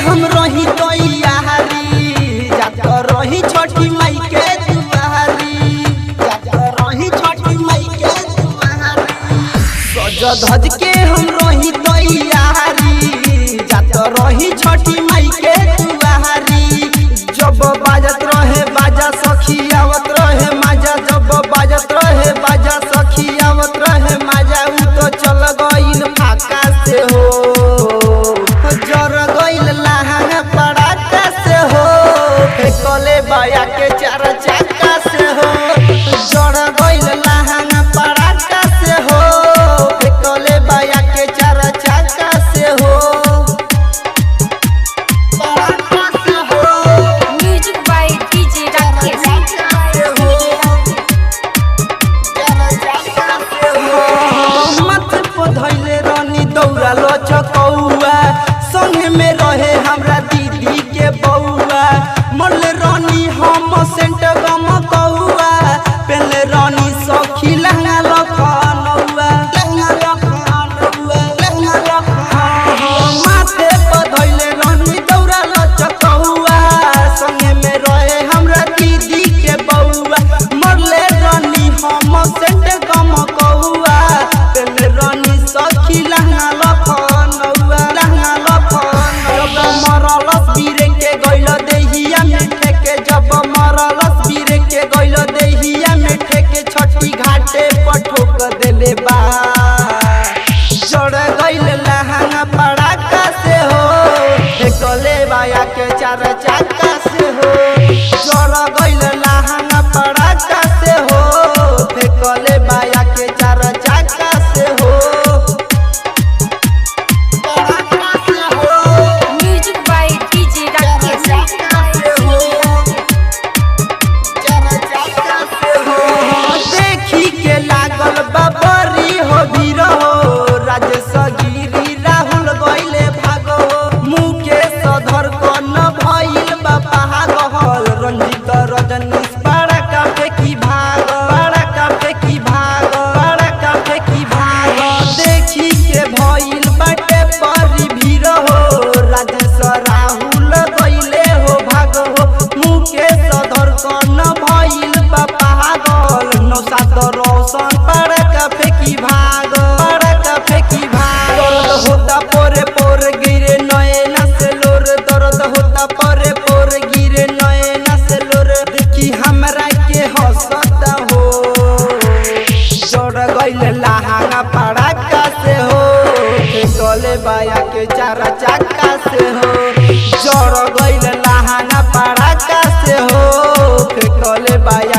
हम रही तैयारी जात रही छठी माई के दुआरी जात रही छठी माई के दुआरी सज धज के हम रही तैयारी जात रही छठी माई के दुआरी जब बाजत रहे बाजा सखी आवत रहे माजा जब बाजत रहे बाजा सखी आवत रहे माजा उ तो चल गइल फाका से हो जर गइल लहंगा पड़ाका से हो फेंकले बाया के चार चक्का से हो जर गइल लहंगा पड़ाका से हो फेंकले बाया के चार चक्का से हो पड़ाका से हो म्यूजिक बाय डीजे राकेश मत पधैले रानी दौड़ा लचकौआ संगे में रहे हमरा दीदी के बउआ मरल रानी हम सेंट गम कौआ पहले रानी सखी लहंगा लखनऊआ माथे पधैले रानी दौड़ा लचकौआ संगे में रहे हमरा दीदी के बउआ मरले रानी हम सेंट गम कौआ पहले रानी सखी लहंगा लखनऊआ जब मरलस बीरे के गइल देहिया में ठेके जब मरलस बीरे के गइल देहिया में ठेके छठी घाटे पर ठोक देले बा जड़ गइल लहंगा पड़ाका से हो फेंकले बाया के चार चक्का से हो जड़ गइल लहंगा पड़ाका से हो फेंकले बाया के चार चक्का से हो पड़ाका से हो म्यूजिक बाय डीजे राकेश देखी के लागल बाबरी हो भीर हो राजेश गिरी राहुल गइले भागो मुकेश धर कन भइल बापा गहल रंजित रजनीश बड़ा काफे की भाग देखी के भइल बाटे बड़ी भीर हो राजेश राहुल गइले हो भागो मुकेश धर कन भइल बापा गहल नौसाद रोशन बड़ा काफे की भाग दर्द होता पोरे पोर गिरे नयना से लोर दर्द होता पोरे पोर गिरे नयना से लोर देखी हमरा के हंसता हो जड़ गइल लहंगा पड़ाका से हो फेंकले बाया के चार चक्का से हो जड़ गइल लहंगा पड़ाका से हो फेंकले बाया